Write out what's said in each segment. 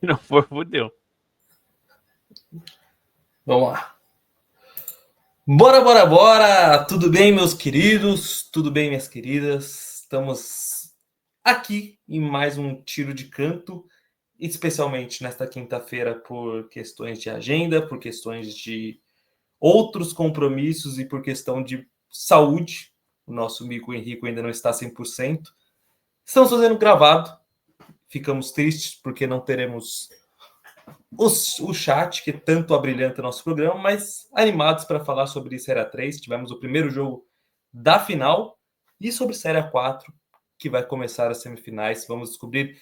Se não for, fudeu. Vamos lá. Bora! Tudo bem, meus queridos? Tudo bem, minhas queridas? Estamos aqui em mais um tiro de canto, especialmente nesta quinta-feira por questões de agenda, por questões de outros compromissos e por questão de saúde. O nosso amigo Henrique ainda não está 100%. Estamos fazendo gravado. Ficamos tristes porque não teremos o chat que tanto abrilhanta nosso programa, mas animados para falar sobre Série A3. Tivemos o primeiro jogo da final e sobre Série A4, que vai começar as semifinais. Vamos descobrir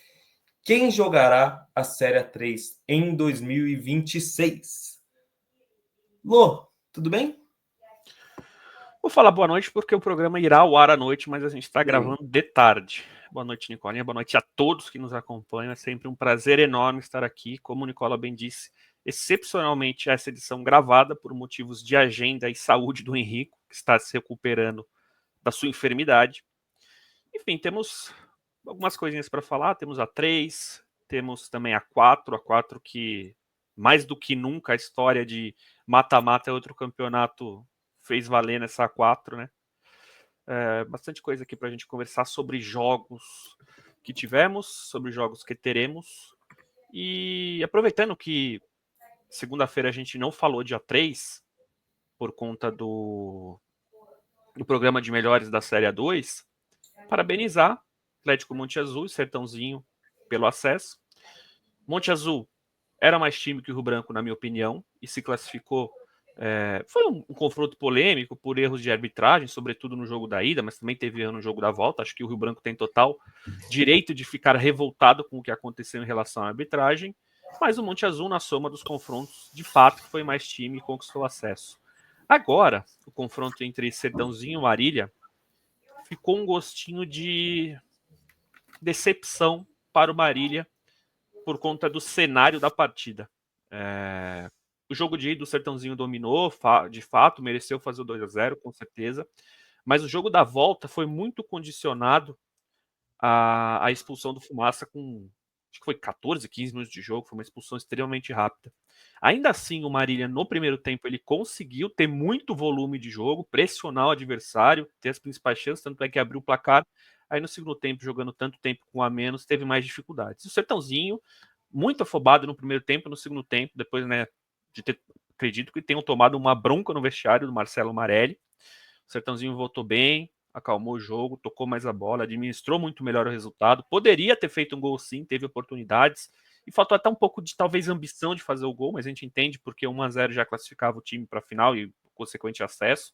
quem jogará a Série A3 em 2026. Lô, tudo bem? Vou falar boa noite porque o programa irá ao ar à noite, mas a gente está gravando de tarde. Boa noite, Nicolinha. Boa noite a todos que nos acompanham. É sempre um prazer enorme estar aqui. Como o Nicola bem disse, excepcionalmente essa edição gravada por motivos de agenda e saúde do Henrico, que está se recuperando da sua enfermidade. Enfim, temos algumas coisinhas para falar. Temos a 3, temos também a 4. A 4 que, mais do que nunca, a história de mata-mata é outro campeonato fez valer nessa 4, né? Bastante coisa aqui para a gente conversar sobre jogos que tivemos, sobre jogos que teremos. E aproveitando que segunda-feira a gente não falou dia 3, por conta do programa de melhores da Série A2, parabenizar Atlético Monte Azul e Sertãozinho pelo acesso. Monte Azul era mais time que o Rio Branco, na minha opinião, e se classificou. Foi um confronto polêmico por erros de arbitragem, sobretudo no jogo da ida, mas também teve erro no jogo da volta. Acho que o Rio Branco tem total direito de ficar revoltado com o que aconteceu em relação à arbitragem, mas o Monte Azul, na soma dos confrontos, de fato foi mais time e conquistou acesso. Agora, o confronto entre Sertãozinho e Marília ficou um gostinho de decepção para o Marília por conta do cenário da partida. O jogo de ida, o Sertãozinho dominou, de fato, mereceu fazer o 2-0, com certeza. Mas o jogo da volta foi muito condicionado à expulsão do Fumaça com, acho que foi 14, 15 minutos de jogo, foi uma expulsão extremamente rápida. Ainda assim, o Marília, no primeiro tempo, ele conseguiu ter muito volume de jogo, pressionar o adversário, ter as principais chances, tanto é que abriu o placar. Aí no segundo tempo, jogando tanto tempo com a menos, teve mais dificuldades. O Sertãozinho, muito afobado no primeiro tempo, no segundo tempo, depois, né, de ter, acredito que tenham tomado uma bronca no vestiário do Marcelo Marelli. O Sertãozinho voltou bem, acalmou o jogo, tocou mais a bola, administrou muito melhor o resultado. Poderia ter feito um gol sim, teve oportunidades. E faltou até um pouco de, talvez, ambição de fazer o gol, mas a gente entende porque 1-0 já classificava o time para a final e consequente acesso.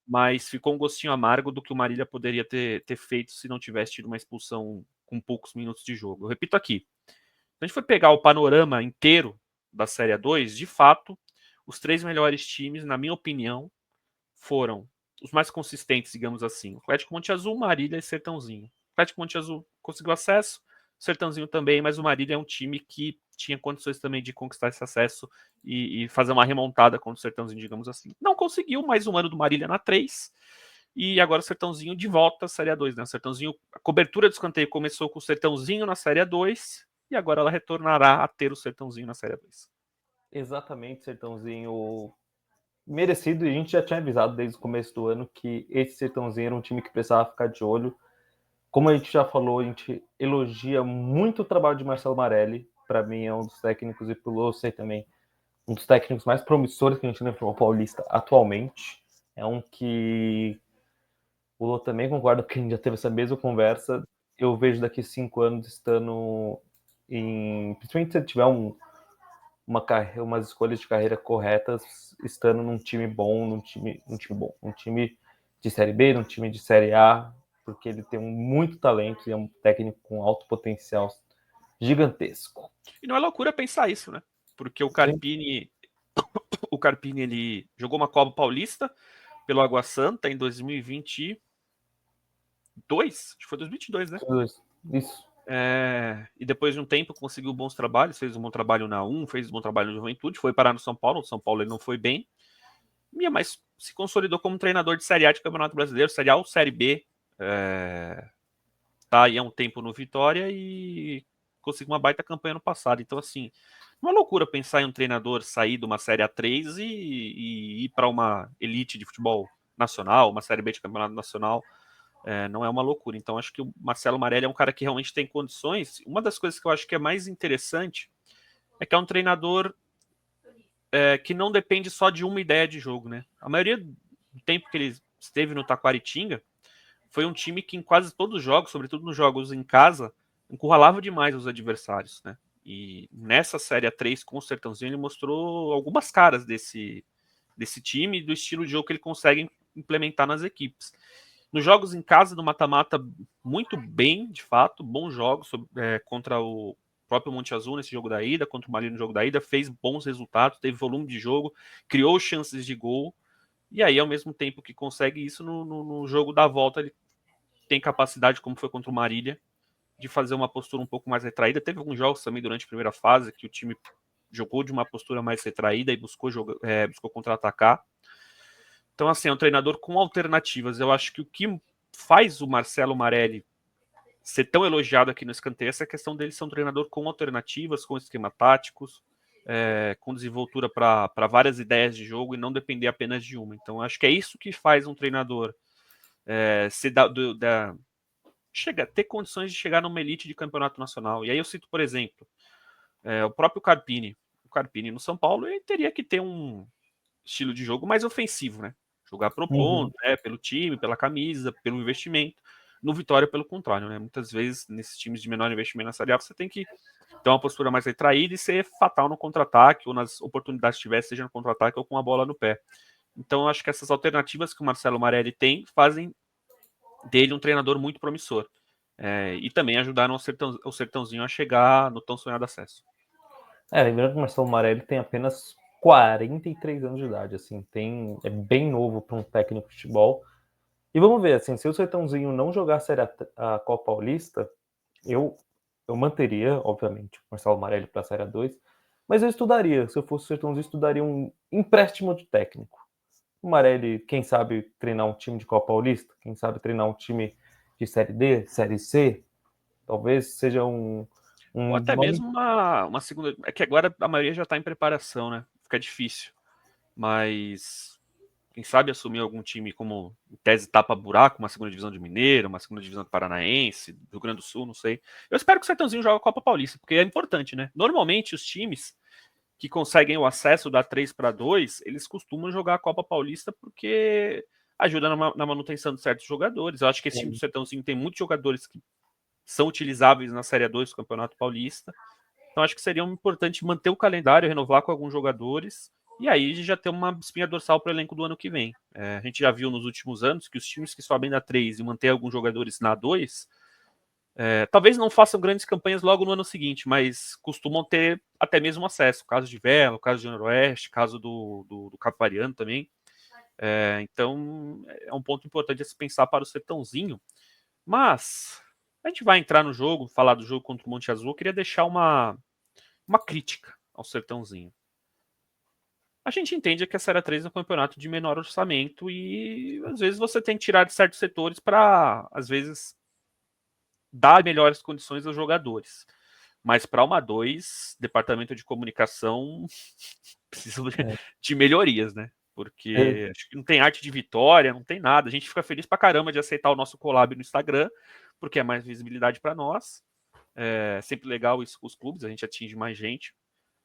Mas ficou um gostinho amargo do que o Marília poderia ter feito se não tivesse tido uma expulsão com poucos minutos de jogo. Eu repito aqui, se a gente for pegar o panorama inteiro da Série A2, de fato, os 3 melhores times, na minha opinião, foram os mais consistentes, digamos assim. O Atlético Monte Azul, Marília e Sertãozinho. O Atlético Monte Azul conseguiu acesso, o Sertãozinho também, mas o Marília é um time que tinha condições também de conquistar esse acesso e fazer uma remontada contra o Sertãozinho, digamos assim. Não conseguiu, mais um ano do Marília na 3. E agora o Sertãozinho de volta à Série A2, né? O Sertãozinho, a cobertura de escanteio começou com o Sertãozinho na Série A2 e agora ela retornará a ter o Sertãozinho na Série A2. Exatamente, Sertãozinho merecido, e a gente já tinha avisado desde o começo do ano que esse Sertãozinho era um time que precisava ficar de olho. Como a gente já falou, a gente elogia muito o trabalho de Marcelo Marelli. Para mim é um dos técnicos, e pelo eu sei também, um dos técnicos mais promissores que a gente tem no futebol paulista atualmente. É um que o Lô também concorda, porque a gente já teve essa mesma conversa. Eu vejo daqui 5 anos estando em... Principalmente se tiver umas escolhas de carreira corretas, estando num time bom, num time de Série B, num time de Série A, porque ele tem muito talento e é um técnico com alto potencial gigantesco. E não é loucura pensar isso, né? Porque o Carpini ele jogou uma Copa Paulista pelo Água Santa em 2022, acho que foi 2022, né? Isso. E depois de um tempo conseguiu bons trabalhos, fez um bom trabalho na 1, fez um bom trabalho no Juventude, foi parar no São Paulo. O São Paulo ele não foi bem, mas se consolidou como treinador de Série A de Campeonato Brasileiro, Série A ou Série B. Tá aí há um tempo no Vitória e conseguiu uma baita campanha no passado. Então, assim, uma loucura pensar em um treinador sair de uma Série A3 e ir para uma elite de futebol nacional, uma Série B de campeonato nacional. Não é uma loucura. Então, acho que o Marcelo Marelli é um cara que realmente tem condições. Uma das coisas que eu acho que é mais interessante é que é um treinador que não depende só de uma ideia de jogo, né? A maioria do tempo que ele esteve no Taquaritinga foi um time que em quase todos os jogos, sobretudo nos jogos em casa, encurralava demais os adversários, né? E nessa Série A3 com o Sertãozinho ele mostrou algumas caras desse time e do estilo de jogo que ele consegue implementar nas equipes. Nos jogos em casa do mata-mata, muito bem, de fato, bons jogos contra o próprio Monte Azul nesse jogo da ida, contra o Marília no jogo da ida, fez bons resultados, teve volume de jogo, criou chances de gol, e aí, ao mesmo tempo que consegue isso, no jogo da volta, ele tem capacidade, como foi contra o Marília, de fazer uma postura um pouco mais retraída. Teve alguns jogos também durante a primeira fase que o time jogou de uma postura mais retraída e buscou contra-atacar. Então, assim, é um treinador com alternativas. Eu acho que o que faz o Marcelo Marelli ser tão elogiado aqui no Escanteio é essa questão dele ser um treinador com alternativas, com esquema táticos, com desenvoltura para várias ideias de jogo e não depender apenas de uma. Então, acho que é isso que faz um treinador ter condições de chegar numa elite de campeonato nacional. E aí eu cito, por exemplo, o próprio Carpini. O Carpini no São Paulo ele teria que ter um estilo de jogo mais ofensivo, né? Jogar propondo, pelo time, pela camisa, pelo investimento. No Vitória, pelo contrário, né? Muitas vezes, nesses times de menor investimento na Série A, você tem que ter uma postura mais retraída e ser fatal no contra-ataque, ou nas oportunidades que tiver, seja no contra-ataque ou com a bola no pé. Então, eu acho que essas alternativas que o Marcelo Marelli tem fazem dele um treinador muito promissor. E também ajudaram o Sertãozinho a chegar no tão sonhado acesso. Lembrando que o Marcelo Marelli tem apenas 43 anos de idade, assim, é bem novo para um técnico de futebol. E vamos ver, assim, se o Sertãozinho não jogar a Copa Paulista, eu manteria, obviamente, o Marcelo Marelli para a Série A2, mas eu estudaria, se eu fosse o Sertãozinho, estudaria um empréstimo de técnico. O Marelli, quem sabe treinar um time de Copa Paulista, quem sabe treinar um time de Série D, Série C, talvez seja ou até mesmo uma segunda. É que agora a maioria já está em preparação, né? Fica difícil. Mas quem sabe assumir algum time como em tese tapa-buraco, uma segunda divisão de Mineiro, uma segunda divisão do Paranaense, do Rio Grande do Sul, não sei. Eu espero que o Sertãozinho jogue a Copa Paulista, porque é importante, né? Normalmente os times que conseguem o acesso da 3-2, eles costumam jogar a Copa Paulista porque ajuda na manutenção de certos jogadores. Eu acho que esse time do Sertãozinho tem muitos jogadores que são utilizáveis na Série 2 do Campeonato Paulista. Então acho que seria importante manter o calendário, renovar com alguns jogadores e aí já ter uma espinha dorsal para o elenco do ano que vem. A gente já viu nos últimos anos que os times que sobem da 3 e mantêm alguns jogadores na 2, talvez não façam grandes campanhas logo no ano seguinte, mas costumam ter até mesmo acesso. O caso de Vela, o caso de Noroeste, o caso do Capivariano também. Então é um ponto importante a se pensar para o Sertãozinho. Mas a gente vai entrar no jogo, falar do jogo contra o Monte Azul. Eu queria deixar uma crítica ao Sertãozinho. A gente entende que a Série 3 é um campeonato de menor orçamento e às vezes você tem que tirar de certos setores para, às vezes, dar melhores condições aos jogadores. Mas para uma 2, departamento de comunicação precisa de melhorias, né? Porque acho que não tem arte de vitória, não tem nada. A gente fica feliz pra caramba de aceitar o nosso collab no Instagram, porque é mais visibilidade para nós. É sempre legal isso com os clubes, a gente atinge mais gente.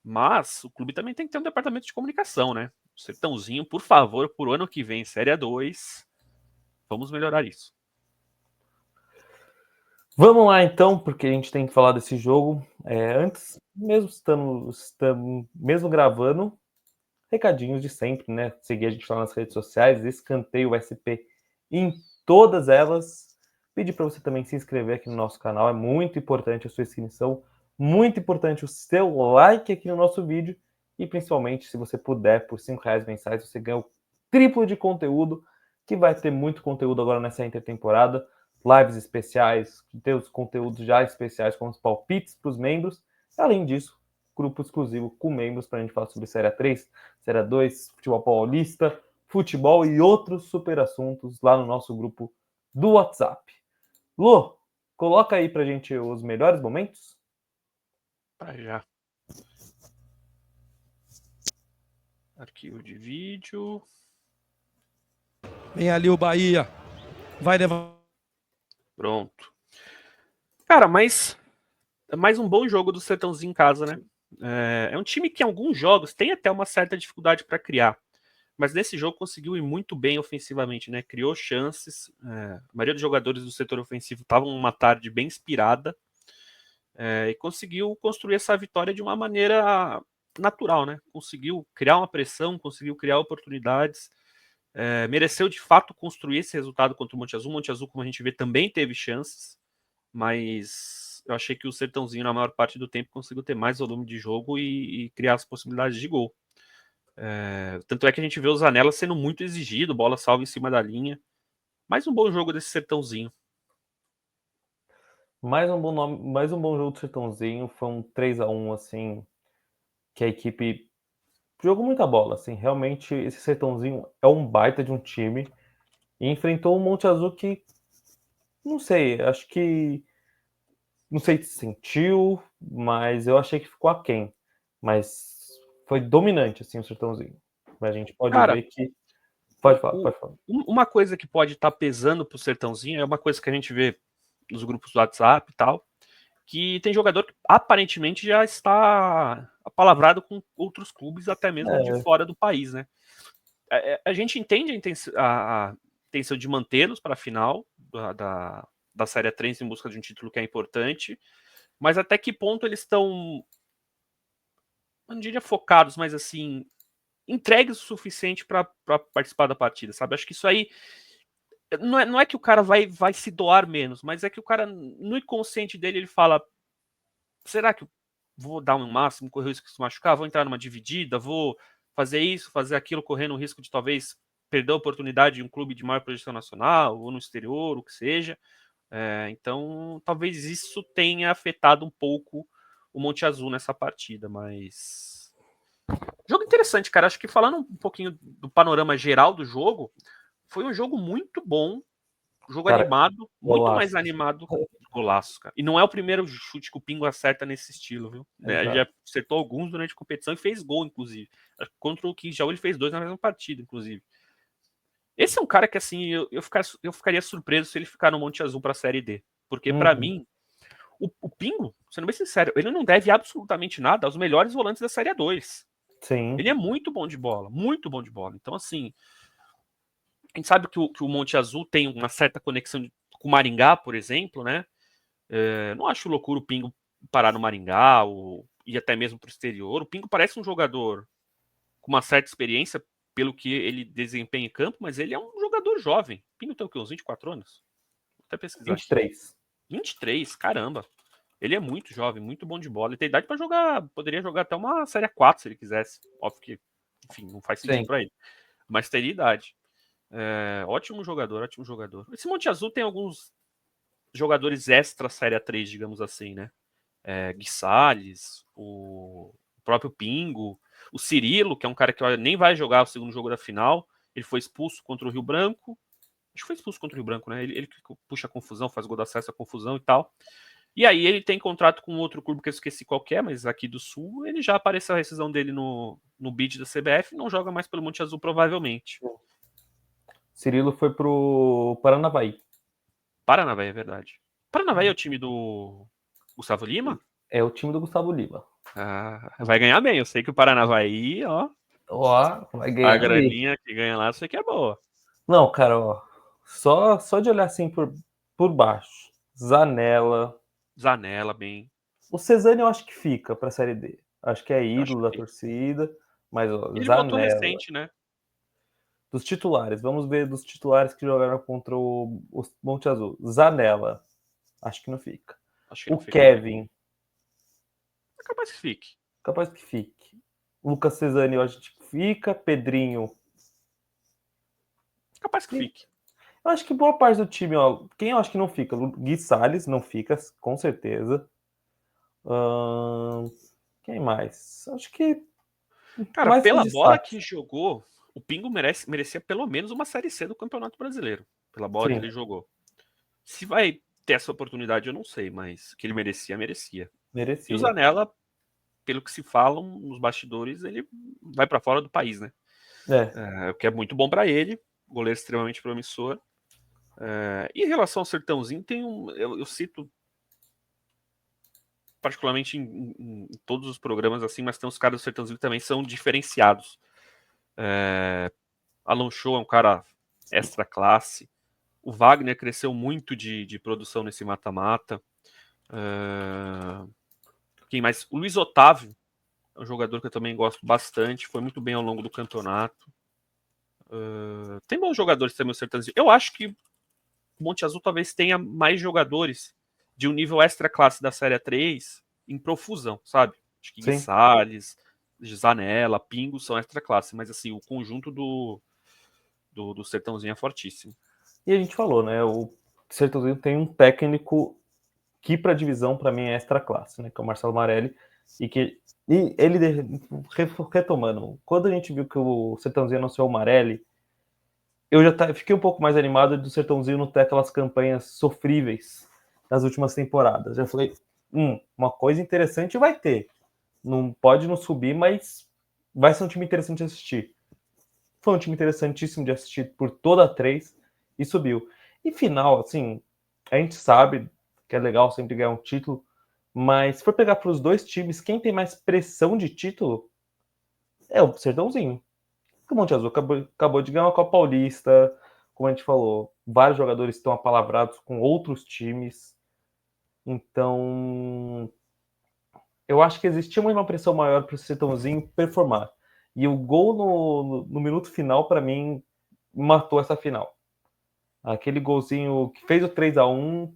Mas o clube também tem que ter um departamento de comunicação, né? Sertãozinho, por favor, por ano que vem, Série 2, vamos melhorar isso. Vamos lá então, porque a gente tem que falar desse jogo. Antes, mesmo mesmo gravando, recadinhos de sempre, né? Seguir a gente lá nas redes sociais, Escanteio SP em todas elas. Pedir para você também se inscrever aqui no nosso canal, é muito importante a sua inscrição, muito importante o seu like aqui no nosso vídeo e principalmente se você puder, por R$5 mensais, você ganha o triplo de conteúdo, que vai ter muito conteúdo agora nessa intertemporada, lives especiais, ter os conteúdos já especiais com os palpites para os membros, além disso, grupo exclusivo com membros para a gente falar sobre Série 3, Série 2, futebol paulista, futebol e outros super assuntos lá no nosso grupo do WhatsApp. Lu, coloca aí pra gente os melhores momentos. Para já. Arquivo de vídeo. Vem ali o Bahia. Vai levar. Pronto. Cara, mas é mais um bom jogo do Sertãozinho em casa, né? É um time que em alguns jogos tem até uma certa dificuldade para criar. Mas nesse jogo conseguiu ir muito bem ofensivamente, né? Criou chances. A maioria dos jogadores do setor ofensivo estavam numa tarde bem inspirada. E conseguiu construir essa vitória de uma maneira natural, né? Conseguiu criar uma pressão, conseguiu criar oportunidades. Mereceu de fato construir esse resultado contra o Monte Azul. O Monte Azul, como a gente vê, também teve chances, mas eu achei que o Sertãozinho, na maior parte do tempo, conseguiu ter mais volume de jogo e criar as possibilidades de gol. Tanto é que a gente vê o Zanella sendo muito exigido, bola salva em cima da linha. Mais um bom jogo desse Sertãozinho. Mais um bom jogo do Sertãozinho. Foi um 3-1, assim, que a equipe jogou muita bola, assim. Realmente, esse Sertãozinho é um baita de um time. E enfrentou um Monte Azul que, não sei, acho que... Não sei se sentiu, mas eu achei que ficou aquém. Mas foi dominante, assim, o Sertãozinho. Mas a gente pode Cara, ver que... Pode falar. Uma coisa que pode estar pesando pro Sertãozinho é uma coisa que a gente vê nos grupos do WhatsApp e tal, que tem jogador que aparentemente já está apalavrado com outros clubes, até mesmo de fora do país, né? A gente entende a intenção de mantê-los para a final da Série 3 em busca de um título que é importante, mas até que ponto eles estão, não diria focados, mas assim, entregues o suficiente para participar da partida, sabe? Acho que isso aí não é que o cara vai se doar menos, mas é que o cara, no inconsciente dele, ele fala: será que eu vou dar um máximo, correr o risco de se machucar? Vou entrar numa dividida? Vou fazer isso, fazer aquilo, correndo o risco de talvez perder a oportunidade em um clube de maior projeção nacional ou no exterior, o que seja. Então, talvez isso tenha afetado um pouco o Monte Azul nessa partida, mas... Jogo interessante, cara. Acho que falando um pouquinho do panorama geral do jogo, foi um jogo muito bom, jogo Cara, animado, muito golaço. mais animado. Golaço, cara. E não é o primeiro chute que o Pingo acerta nesse estilo, viu? Já acertou alguns durante a competição e fez gol, inclusive. Contra o Quinjaú ele fez 2 na mesma partida, inclusive. Esse é um cara que, assim, eu ficaria surpreso se ele ficar no Monte Azul pra Série D. Porque, pra mim, o Pingo, sendo bem sincero, ele não deve absolutamente nada aos melhores volantes da Série A2. Sim. Ele é muito bom de bola, muito bom de bola. Então, assim, a gente sabe que o Monte Azul tem uma certa conexão com o Maringá, por exemplo, né? Não acho loucura o Pingo parar no Maringá ou ir até mesmo para o exterior. O Pingo parece um jogador com uma certa experiência pelo que ele desempenha em campo, mas ele é um jogador jovem. O Pingo tem o quê? Uns 24 anos? Vou até pesquisar. 23. 23, caramba. Ele é muito jovem, muito bom de bola. Ele tem idade para jogar, poderia jogar até uma Série 4 se ele quisesse. Óbvio que, enfim, não faz sentido para ele. Mas teria idade. Ótimo jogador, ótimo jogador. Esse Monte Azul tem alguns jogadores extra Série 3, digamos assim, né? Gui Salles, o próprio Pingo, o Cirilo, que é um cara que nem vai jogar o segundo jogo da final. Ele foi expulso contra o Rio Branco. Acho que foi expulso contra o Rio Branco, né? Ele que puxa a confusão, faz gol do acesso à confusão e tal. E aí ele tem contrato com outro clube que eu esqueci qual é, mas aqui do Sul. Ele já apareceu a rescisão dele no bid da CBF e não joga mais pelo Monte Azul, provavelmente. Cirilo foi pro Paranavaí. Paranavaí, é verdade. Paranavaí é o time do Gustavo Lima? É o time do Gustavo Lima. Vai ganhar bem. Eu sei que o Paranavaí, ó. Vai ganhar A graninha que ganha lá, eu sei que é boa. Não, cara, ó. Só de olhar assim por baixo. Zanella. Bem. O Cesani eu acho que fica pra Série D. Acho que é ídolo da torcida. Mas, ó, Ele voltou Zanella. recente, né? Dos titulares. Vamos ver dos titulares que jogaram contra o Monte Azul. Zanella. Acho que não fica. Acho que não fica. Kevin. É capaz que fique. Capaz que fique. Lucas Cesani, eu acho que fica. Pedrinho. Capaz que fique. Eu acho que boa parte do time, ó. Quem eu acho que não fica? Gui Salles não fica, com certeza. Quem mais? Acho que. Cara, mais pela bola que jogou, o Pingo merecia pelo menos uma Série C do Campeonato Brasileiro. Pela bola que ele jogou. Se vai ter essa oportunidade, eu não sei, mas que ele merecia. Merecia. E o Zanella pelo que se falam nos bastidores, ele vai para fora do país, né? O que é muito bom para ele, goleiro extremamente promissor. E em relação ao Sertãozinho, eu cito particularmente em todos os programas assim, mas tem uns caras do Sertãozinho que também são diferenciados. Alan Show é um cara extra classe. O Wagner cresceu muito de produção nesse mata-mata. Quem mais? O Luiz Otávio é um jogador que eu também gosto bastante. Foi muito bem ao longo do campeonato. Tem bons jogadores também o Sertãozinho. Eu acho que o Monte Azul talvez tenha mais jogadores de um nível extra classe da Série 3 em profusão, sabe? Acho que Gui Salles, Zanella, Pingo são extra classe, mas assim, o conjunto do Sertãozinho é fortíssimo. E a gente falou, né? O Sertãozinho tem um técnico que para a divisão, para mim, é extra classe, né? Que é o Marcelo Marelli. E ele, retomando, quando a gente viu que o Sertãozinho anunciou o Marelli, eu já fiquei um pouco mais animado do Sertãozinho não ter aquelas campanhas sofríveis nas últimas temporadas. Já falei, uma coisa interessante vai ter. Não pode não subir, mas vai ser um time interessante de assistir. Foi um time interessantíssimo de assistir por toda a 3 e subiu. E final, assim, a gente sabe que é legal sempre ganhar um título, mas se for pegar para os dois times, quem tem mais pressão de título é o Sertãozinho. O Monte Azul acabou de ganhar uma Copa Paulista, como a gente falou, vários jogadores estão apalavrados com outros times, então eu acho que existia uma pressão maior para o Sertãozinho performar. E o gol no minuto final, para mim, matou essa final. Aquele golzinho que fez o 3-1,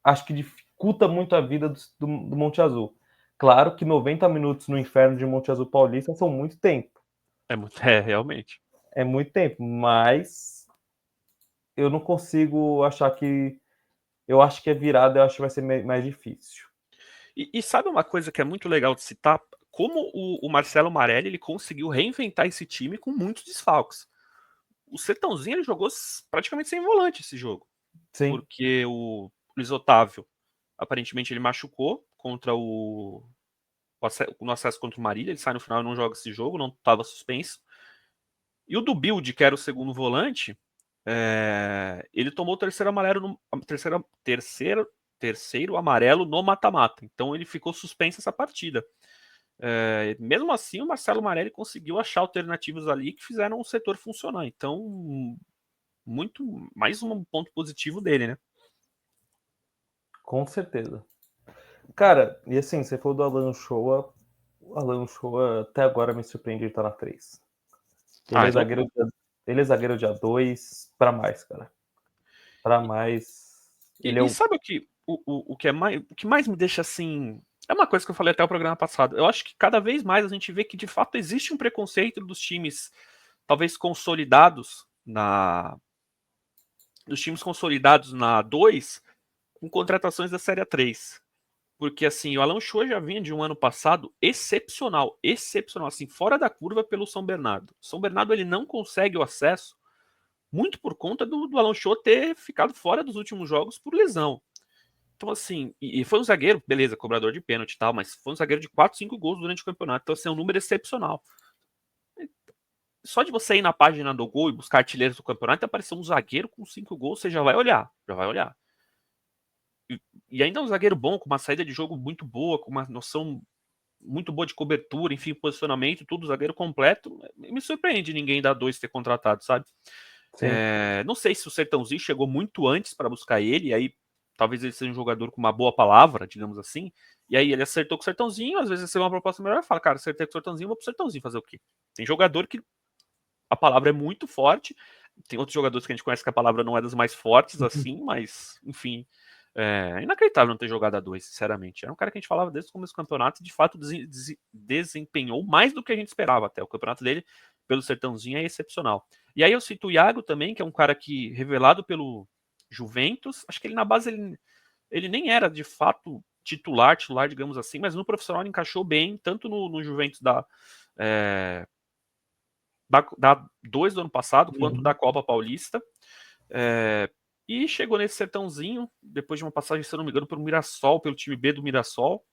acho que dificulta muito a vida do Monte Azul. Claro que 90 minutos no inferno de Monte Azul Paulista são muito tempo. Realmente. É muito tempo, mas eu não consigo achar que... Eu acho que é virada, eu acho que vai ser mais difícil. E sabe uma coisa que é muito legal de citar? Como o Marcelo Marelli ele conseguiu reinventar esse time com muitos desfalques. O Sertãozinho ele jogou praticamente sem volante esse jogo. Sim. Porque o Luiz Otávio, aparentemente, ele machucou contra no acesso contra o Marília. Ele sai no final e não joga esse jogo, não estava suspenso. E o Dubilde, que era o segundo volante, ele tomou o terceiro amarelo no mata-mata. Então ele ficou suspenso essa partida. Mesmo assim, o Marcelo Marelli conseguiu achar alternativas ali que fizeram o setor funcionar. Então, mais um ponto positivo dele, né? Com certeza. Cara, e assim, você falou do Alan Shoa. O Alan Shoa até agora me surpreende ele estar na 3. Ele é zagueiro dia 2 para mais, cara. Para mais. E sabe o que mais me deixa assim. É uma coisa que eu falei até o programa passado. Eu acho que cada vez mais a gente vê que de fato existe um preconceito dos times, talvez consolidados dos times consolidados na 2 com contratações da Série 3. Porque assim, o Alan Shoa já vinha de um ano passado excepcional, assim, fora da curva pelo São Bernardo. O São Bernardo ele não consegue o acesso muito por conta do Alan Shoa ter ficado fora dos últimos jogos por lesão. Então, assim, e foi um zagueiro, beleza, cobrador de pênalti e tal, mas foi um zagueiro de 4, 5 gols durante o campeonato. Então, assim, é um número excepcional. Só de você ir na página do Gol e buscar artilheiros do campeonato e aparecer um zagueiro com 5 gols, você já vai olhar. E ainda é um zagueiro bom, com uma saída de jogo muito boa, com uma noção muito boa de cobertura, enfim, posicionamento, tudo, zagueiro completo. Me surpreende ninguém da 2 ter contratado, sabe? Não sei se o Sertãozinho chegou muito antes para buscar ele, e aí talvez ele seja um jogador com uma boa palavra, digamos assim, e aí ele acertou com o Sertãozinho, às vezes recebeu uma proposta melhor e fala, cara, acertei com o Sertãozinho, vou pro Sertãozinho fazer o quê? Tem jogador que a palavra é muito forte, tem outros jogadores que a gente conhece que a palavra não é das mais fortes, assim, mas, enfim, é inacreditável não ter jogado a 2, sinceramente. Era um cara que a gente falava desde o começo do campeonato e de fato desempenhou mais do que a gente esperava até. O campeonato dele, pelo Sertãozinho, é excepcional. E aí eu cito o Iago também, que é um cara que, revelado pelo Juventus, acho que ele na base ele nem era de fato titular, digamos assim, mas no profissional ele encaixou bem, tanto no Juventus da 2 do ano passado, quanto da Copa Paulista. E chegou nesse Sertãozinho, depois de uma passagem, se eu não me engano, pelo Mirassol, pelo time B do Mirassol.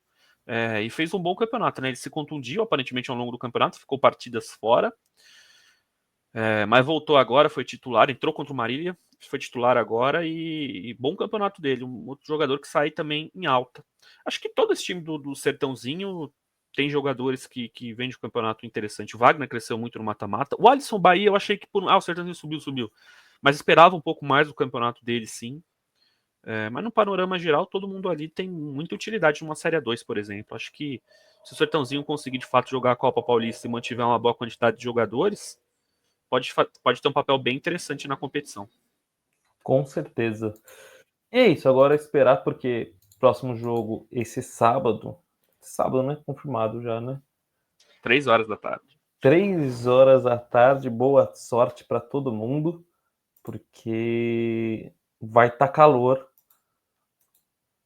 e fez um bom campeonato, né? Ele se contundiu aparentemente ao longo do campeonato, ficou partidas fora, mas voltou agora, foi titular, entrou contra o Marília, foi titular agora e bom campeonato dele, um outro jogador que sai também em alta. Acho que todo esse time do Sertãozinho tem jogadores que vêm de um campeonato interessante. O Wagner cresceu muito no mata-mata. O Alisson Bahia, eu achei que o Sertãozinho subiu. Mas esperava um pouco mais do campeonato dele, sim. Mas no panorama geral, todo mundo ali tem muita utilidade numa Série A2, por exemplo. Acho que se o Sertãozinho conseguir de fato jogar a Copa Paulista e mantiver uma boa quantidade de jogadores, pode ter um papel bem interessante na competição. Com certeza. E é isso, agora é esperar, porque próximo jogo, esse sábado, né? Confirmado já, né? 3 horas da tarde. 3 horas da tarde, boa sorte para todo mundo, porque vai estar calor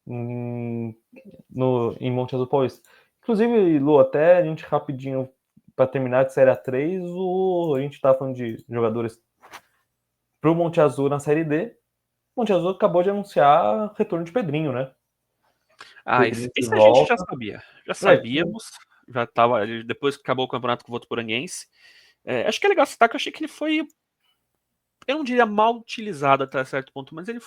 em Monte Azul Paulista. Inclusive, Lu, até a gente rapidinho, para terminar de Série A3, a gente tá falando de jogadores pro Monte Azul na Série D. Monte Azul acabou de anunciar retorno de Pedrinho, né? Pedrinho de Isso a gente já volta. sabia. Já sabíamos. Já tava, depois que acabou o campeonato com o Votuporanguense. Acho que é legal citar que eu achei que ele foi, eu não diria mal utilizado até certo ponto, mas ele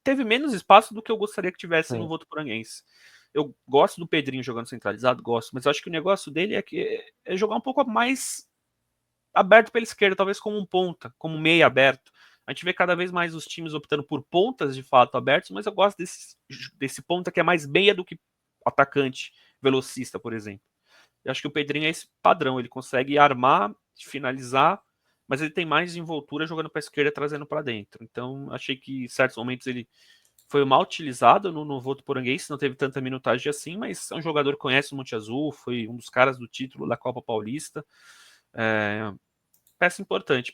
teve menos espaço do que eu gostaria que tivesse no Votuporanguense. Eu gosto do Pedrinho jogando centralizado, gosto, mas eu acho que o negócio dele é jogar um pouco mais aberto pela esquerda, talvez como um ponta, como meia aberto. A gente vê cada vez mais os times optando por pontas de fato abertos, mas eu gosto desse ponta que é mais meia do que atacante, velocista, por exemplo. Eu acho que o Pedrinho é esse padrão, ele consegue armar, finalizar, mas ele tem mais desenvoltura jogando para a esquerda, trazendo para dentro. Então, achei que em certos momentos ele foi mal utilizado no Votuporanguense, não teve tanta minutagem assim, mas é um jogador que conhece o Monte Azul, foi um dos caras do título da Copa Paulista. Peça importante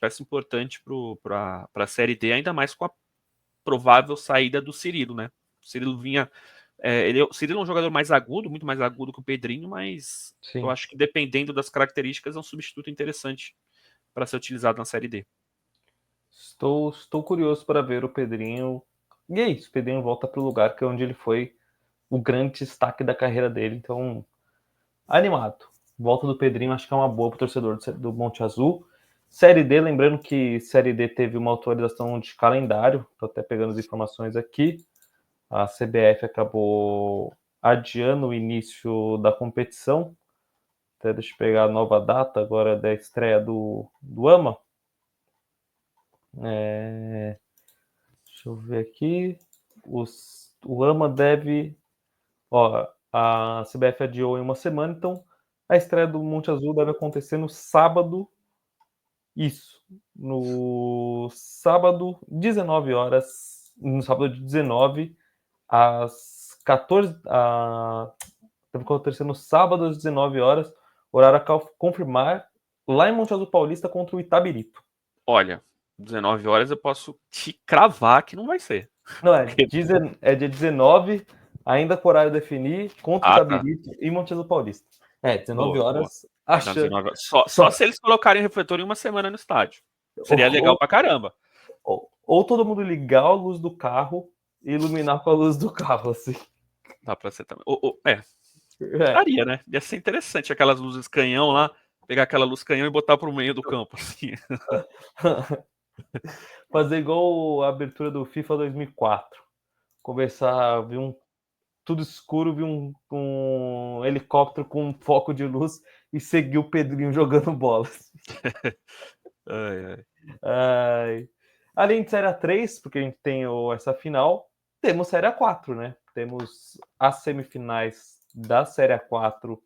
para a Série D, ainda mais com a provável saída do Cirilo, né? O Cirilo vinha. O Cirilo é um jogador mais agudo, muito mais agudo que o Pedrinho, mas eu acho que dependendo das características é um substituto interessante para ser utilizado na Série D. Estou curioso para ver o Pedrinho. E é isso, o Pedrinho volta para o lugar que é onde ele foi o grande destaque da carreira dele. Então, animado. Volta do Pedrinho, acho que é uma boa para o torcedor do Monte Azul. Série D, lembrando que Série D teve uma atualização de calendário, estou até pegando as informações aqui. A CBF acabou adiando o início da competição. Até deixa eu pegar a nova data agora da estreia do AMA. Deixa eu ver aqui. O AMA deve. A CBF adiou em uma semana, então a estreia do Monte Azul deve acontecer no sábado. Isso. No sábado, 19 horas. No sábado de 19 às 14. Deve acontecer no sábado às 19 horas. Horário a confirmar lá em Monte Azul Paulista contra o Itabirito. Olha, 19 horas eu posso te cravar que não vai ser. Não, é dia 19, ainda com horário definir, contra o Itabirito e Monte Azul Paulista. 19 horas. Achando. Só se eles colocarem refletor em uma semana no estádio. Seria legal pra caramba. Ou todo mundo ligar a luz do carro e iluminar com a luz do carro, assim. Dá pra ser também. Daria, né? Ia ser interessante aquelas luzes canhão lá, pegar aquela luz canhão e botar pro meio do campo, assim. Fazer igual a abertura do FIFA 2004. Começar a ver tudo escuro, vi um helicóptero com um foco de luz e seguir o Pedrinho jogando bolas. Além de Série A3, porque a gente tem essa final, temos Série A4, né? Temos as semifinais da Série A4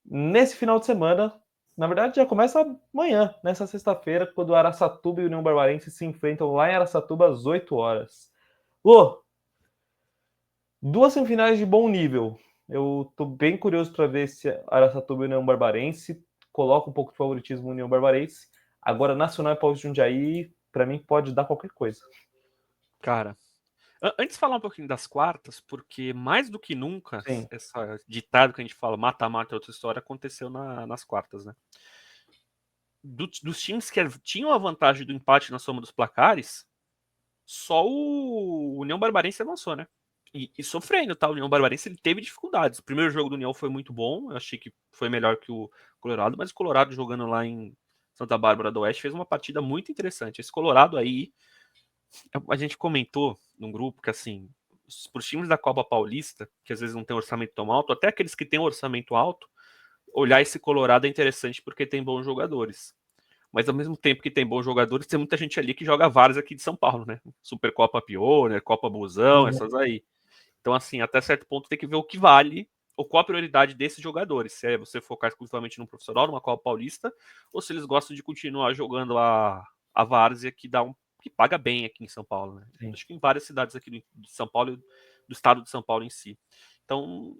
nesse final de semana. Na verdade, já começa amanhã, nessa sexta-feira, quando o Araçatuba e o União Barbarense se enfrentam lá em Araçatuba às 8 horas. Duas semifinais de bom nível. Eu tô bem curioso para ver se Araçatuba e União Barbarense coloca um pouco de favoritismo no União Barbarense. Agora, Nacional e Paulista de Jundiaí, para mim, pode dar qualquer coisa. Cara, antes de falar um pouquinho das quartas, porque mais do que nunca, essa ditado que a gente fala, mata-mata é outra história, aconteceu nas quartas, né? Dos times que tinham a vantagem do empate na soma dos placares, só o União Barbarense avançou, né? E sofrendo, tá? O União Barbarense ele teve dificuldades. O primeiro jogo do União foi muito bom, eu achei que foi melhor que o Colorado, mas o Colorado jogando lá em Santa Bárbara do Oeste fez uma partida muito interessante. Esse Colorado aí, a gente comentou num grupo que assim, para os times da Copa Paulista, que às vezes não tem orçamento tão alto, até aqueles que têm orçamento alto, olhar esse Colorado é interessante porque tem bons jogadores. Mas ao mesmo tempo que tem bons jogadores, tem muita gente ali que joga vários aqui de São Paulo, né? Supercopa Pioneer, Copa Busão, essas aí. Então, assim, até certo ponto tem que ver o que vale ou qual a prioridade desses jogadores. Se é você focar exclusivamente no profissional, numa Copa Paulista, ou se eles gostam de continuar jogando a várzea que paga bem aqui em São Paulo, né? Sim. Acho que em várias cidades aqui de São Paulo, do estado de São Paulo em si. Então,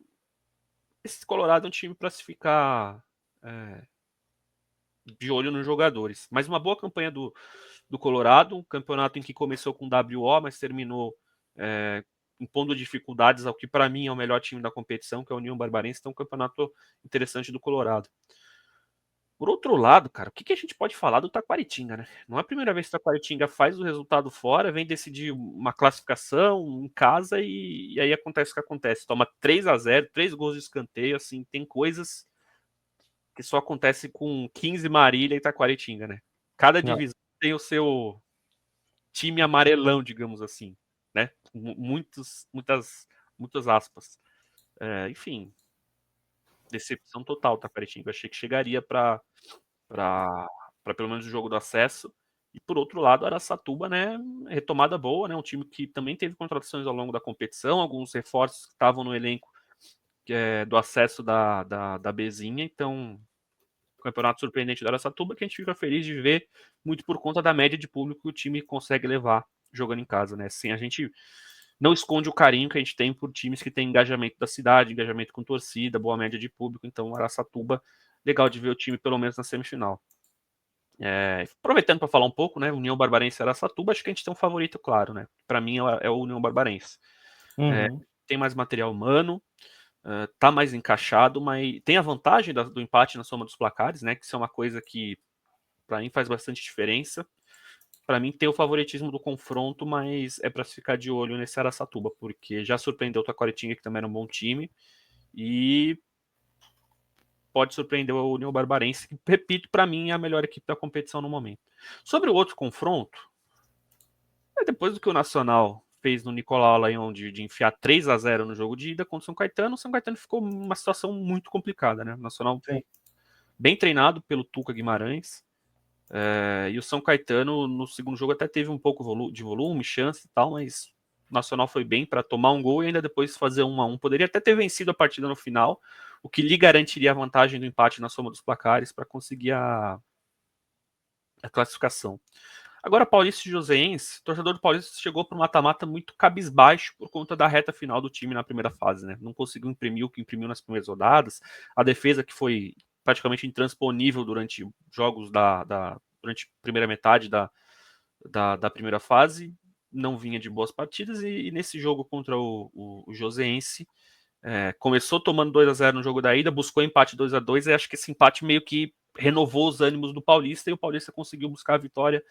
esse Colorado é um time para se ficar de olho nos jogadores. Mas uma boa campanha do Colorado, um campeonato em que começou com WO, mas terminou impondo dificuldades ao que para mim é o melhor time da competição, que é o União Barbarense. Então, um campeonato interessante do Colorado. Por outro lado, cara, o que a gente pode falar do Taquaritinga, né? Não é a primeira vez que o Taquaritinga faz o resultado fora, vem decidir uma classificação em casa e aí acontece o que acontece. Toma 3-0, 3 gols de escanteio, assim, tem coisas que só acontece com 15 Marília e Taquaritinga, né? Cada divisão tem o seu time amarelão, digamos assim, né? Muitas aspas. Enfim, decepção total, Taquaritinga. Eu achei que chegaria para pelo menos o jogo do acesso. E por outro lado, Araçatuba, né? Retomada boa, né? Um time que também teve contratações ao longo da competição, alguns reforços que estavam no elenco do acesso da Bezinha, então campeonato surpreendente da Araçatuba, que a gente fica feliz de ver, muito por conta da média de público que o time consegue levar jogando em casa, né? Assim, a gente não esconde o carinho que a gente tem por times que têm engajamento da cidade, engajamento com torcida, boa média de público, então Araçatuba, legal de ver o time pelo menos na semifinal. Aproveitando para falar um pouco, né? União Barbarense e Araçatuba, acho que a gente tem um favorito, claro, né? Para mim é o União Barbarense. Tem mais material humano, tá mais encaixado, mas tem a vantagem do empate na soma dos placares, né? Que isso é uma coisa que para mim faz bastante diferença. Para mim tem o favoritismo do confronto, mas é para se ficar de olho nesse Araçatuba, porque já surpreendeu o Taquaritinga, que também era um bom time, e pode surpreender o União Barbarense, que, repito, para mim é a melhor equipe da competição no momento. Sobre o outro confronto, depois do que o Nacional fez no Nicolau Laion de enfiar 3-0 no jogo de ida contra o São Caetano ficou uma situação muito complicada, né? O Nacional bem treinado pelo Tuca Guimarães, e o São Caetano no segundo jogo até teve um pouco de volume, chance e tal, mas o Nacional foi bem para tomar um gol e ainda depois fazer 1-1. Poderia até ter vencido a partida no final, o que lhe garantiria a vantagem do empate na soma dos placares para conseguir a classificação. Agora, Paulista e Joseense, o torcedor do Paulista chegou para o mata-mata muito cabisbaixo por conta da reta final do time na primeira fase, né? Não conseguiu imprimir o que imprimiu nas primeiras rodadas, a defesa que foi praticamente intransponível durante jogos durante a primeira metade da primeira fase, não vinha de boas partidas, e nesse jogo contra o Joseense, começou tomando 2-0 no jogo da ida, buscou empate 2-2, e acho que esse empate meio que renovou os ânimos do Paulista, e o Paulista conseguiu buscar a vitória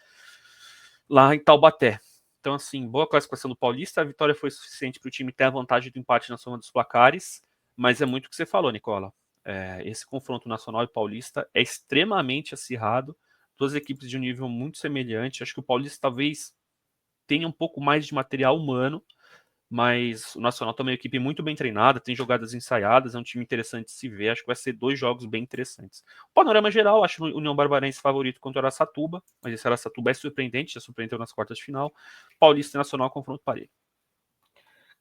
lá em Taubaté. Então, assim, boa classificação do Paulista, a vitória foi suficiente para o time ter a vantagem do empate na soma dos placares, mas é muito o que você falou, Nicola. Esse confronto nacional e paulista é extremamente acirrado, duas equipes de um nível muito semelhante. Acho que o Paulista talvez tenha um pouco mais de material humano, mas o Nacional também é uma equipe muito bem treinada, tem jogadas ensaiadas, é um time interessante de se ver, acho que vai ser 2 jogos bem interessantes. O panorama geral, acho o União Barbarense favorito contra o Araçatuba, mas esse Araçatuba é surpreendente, já surpreendeu nas quartas de final. Paulista e Nacional confronto parelho.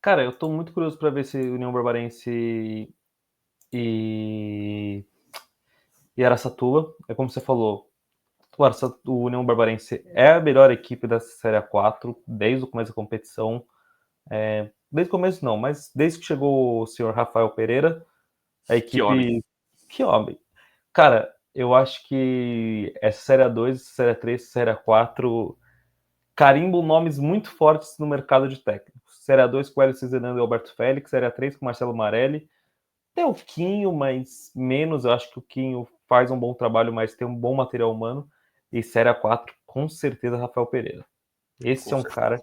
Cara, eu tô muito curioso para ver se União Barbarense e Araçatuba, é como você falou, o União Barbarense é a melhor equipe da Série A4 desde o começo da competição. Desde o começo não, mas desde que chegou o senhor Rafael Pereira, a equipe... Que homem! Cara, eu acho que essa Série A2, Série A3, Série A4 carimbam nomes muito fortes no mercado de técnicos. Série A2 com o Hélio Zenando e Alberto Félix, Série A3 com Marcelo Marelli. Tem o Quinho, mas menos. Eu acho que o Quinho faz um bom trabalho, mas tem um bom material humano. E Série A4, com certeza, Rafael Pereira. Esse é um cara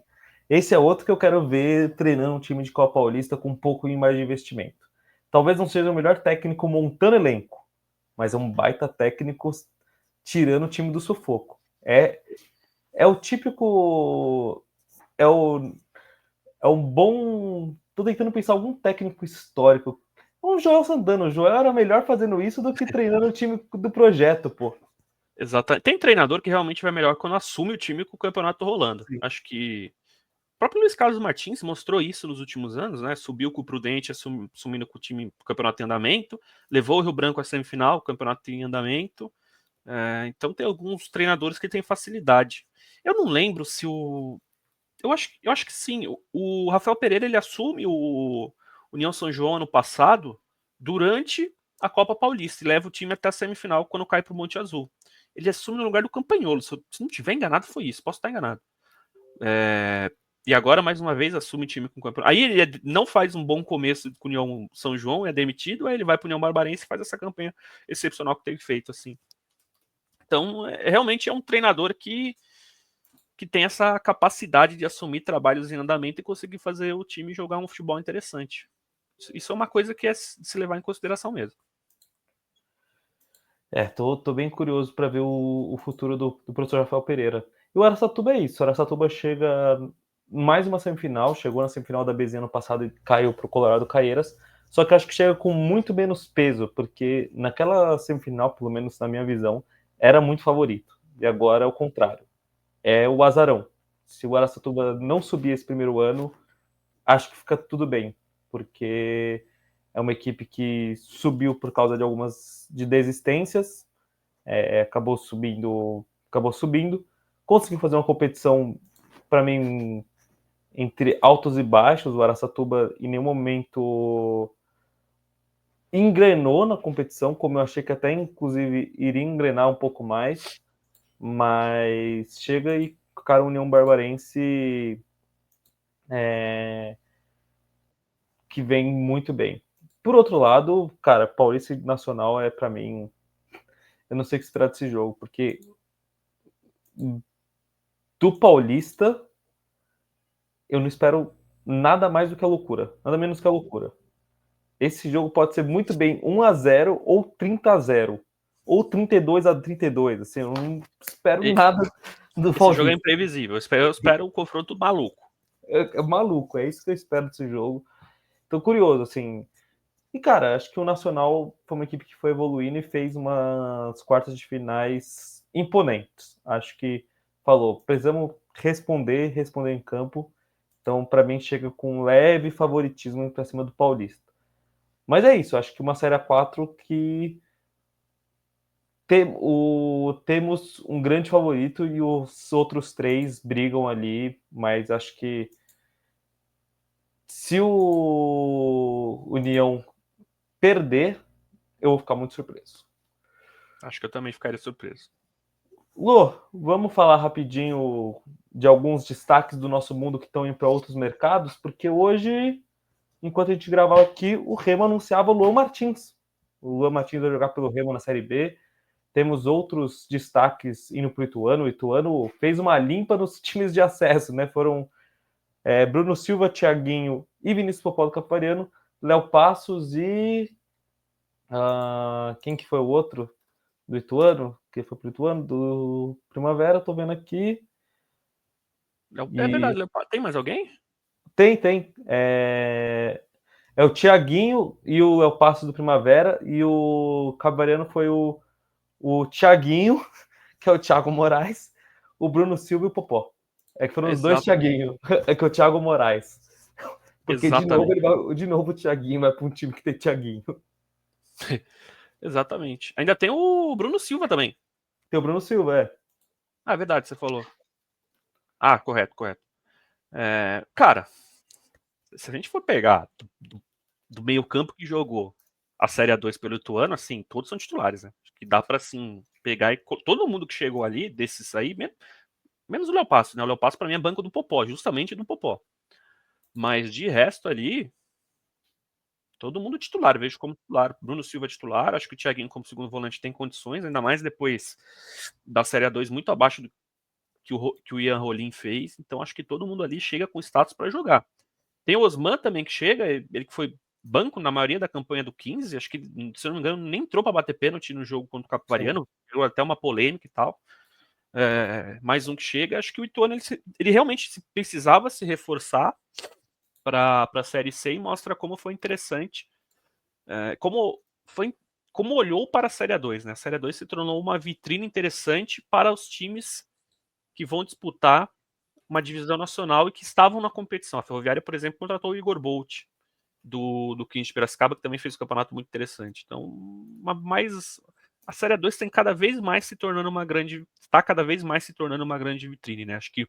Esse é outro que eu quero ver treinando um time de Copa Paulista com um pouco mais de investimento. Talvez não seja o melhor técnico montando elenco, mas é um baita técnico tirando o time do sufoco. É o típico... É um bom... Tô tentando pensar algum técnico histórico. O Joel Santana. O Joel era melhor fazendo isso do que treinando o time do projeto, pô. Exatamente. Tem treinador que realmente vai melhor quando assume o time com o campeonato rolando. Sim. Acho que o próprio Luiz Carlos Martins mostrou isso nos últimos anos, né? Subiu com o Prudente, assumindo com o time o campeonato em andamento, levou o Rio Branco à semifinal, o campeonato em andamento. Então tem alguns treinadores que têm facilidade. Eu não lembro se o. Eu acho que sim. O Rafael Pereira ele assume o União São João ano passado durante a Copa Paulista e leva o time até a semifinal quando cai para o Monte Azul. Ele assume no lugar do Campagnolo. Se não tiver enganado, foi isso. Posso estar enganado. E agora, mais uma vez, assume o time com o campeonato. Aí ele não faz um bom começo com o União São João, é demitido, aí ele vai para o União Barbarense e faz essa campanha excepcional que teve feito, assim. Então, realmente é um treinador que tem essa capacidade de assumir trabalhos em andamento e conseguir fazer o time jogar um futebol interessante. Isso é uma coisa que é de se levar em consideração mesmo. Tô bem curioso para ver o futuro do professor Rafael Pereira. E o Araçatuba é isso. O Araçatuba chega mais uma semifinal, chegou na semifinal da BZ ano passado e caiu para o Colorado Caieiras. Só que acho que chega com muito menos peso, porque naquela semifinal, pelo menos na minha visão, era muito favorito. E agora é o contrário. É o azarão. Se o Araçatuba não subir esse primeiro ano, acho que fica tudo bem, porque é uma equipe que subiu por causa de algumas desistências, acabou subindo, conseguiu fazer uma competição, para mim, entre altos e baixos. O Araçatuba em nenhum momento engrenou na competição, como eu achei que até inclusive iria engrenar um pouco mais, mas chega e cara, a União Barbarense que vem muito bem. Por outro lado, cara, Paulista e Nacional é para mim, eu não sei o que esperar desse jogo, porque do Paulista eu não espero nada mais do que a loucura, nada menos que a loucura. Esse jogo pode ser muito bem 1-0 ou 30-0 ou 32-32, assim, eu não espero nada do Esse Paulista. jogo é imprevisível. Eu espero um confronto maluco. É maluco, é isso que eu espero desse jogo. Tô curioso, assim. E, cara, acho que o Nacional foi uma equipe que foi evoluindo e fez umas quartas de finais imponentes. Acho que falou, precisamos responder em campo. Então, para mim, chega com um leve favoritismo para cima do Paulista. Mas é isso, acho que uma Série A4 que temos um grande favorito e os outros três brigam ali, mas acho que se o União perder, eu vou ficar muito surpreso. Acho que eu também ficaria surpreso. Lô, vamos falar rapidinho de alguns destaques do nosso mundo que estão indo para outros mercados, porque hoje, enquanto a gente gravava aqui, o Remo anunciava o Luan Martins. O Luan Martins vai jogar pelo Remo na Série B. Temos outros destaques indo para o Ituano. O Ituano fez uma limpa nos times de acesso, né? Foram Bruno Silva, Thiaguinho e Vinícius Popó do Capariano, Léo Passos e... quem que foi o outro do Ituano? Que foi pro Ituano? Do Primavera, tô vendo aqui. É verdade, tem mais alguém? Tem. É o Thiaguinho e o El Passo do Primavera, e o Cabariano foi o Thiaguinho, que é o Thiago Moraes, o Bruno Silva e o Popó. É que foram os dois Thiaguinho. É que é o Thiago Moraes. Porque de novo o Thiaguinho vai para um time que tem Thiaguinho. Exatamente. Ainda tem o Bruno Silva também. Tem o Bruno Silva, É verdade, você falou. Correto. Cara, se a gente for pegar do meio campo que jogou a Série A2 pelo Ituano, assim, todos são titulares, né? Acho que dá pra, assim, pegar e... Todo mundo que chegou ali, desses aí, menos o Léo Passo, né? O Léo Passo pra mim é banco do Popó, justamente do Popó. Mas de resto ali, todo mundo titular, eu vejo como titular. Bruno Silva titular, acho que o Thiaguinho como segundo volante tem condições, ainda mais depois da Série A2 muito abaixo que o Ian Rolim fez, então acho que todo mundo ali chega com status para jogar. Tem o Osman também que chega, ele que foi banco na maioria da campanha do 15, acho que, se eu não me engano, nem entrou para bater pênalti no jogo contra o Capivariano, deu até uma polêmica e tal. Mais um que chega, acho que o Ituano ele realmente precisava se reforçar para a Série C e mostra como foi interessante, como olhou para a Série A2, né? A Série A2 se tornou uma vitrine interessante para os times que vão disputar uma divisão nacional e que estavam na competição. A Ferroviária, por exemplo, contratou o Igor Bolt, do 15 de Piracicaba, que também fez um campeonato muito interessante. Então, a Série A2 tem cada vez mais se tornando está cada vez mais se tornando uma grande vitrine, né? Acho que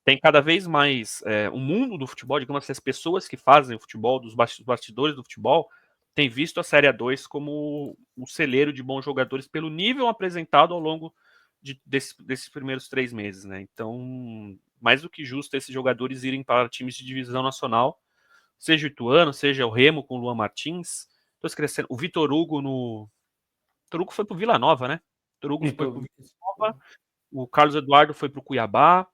tem cada vez mais o mundo do futebol, digamos assim, as pessoas que fazem o futebol, dos bastidores do futebol, têm visto a Série A2 como um celeiro de bons jogadores pelo nível apresentado ao longo desses primeiros 3 meses, né? Então, mais do que justo esses jogadores irem para times de divisão nacional, seja o Ituano, seja o Remo com o Luan Martins. Tô esquecendo, o Vitor Hugo Vitor Hugo foi pro Vila Nova, né? Vitor Hugo foi pro Vila Nova, o Carlos Eduardo foi pro Cuiabá,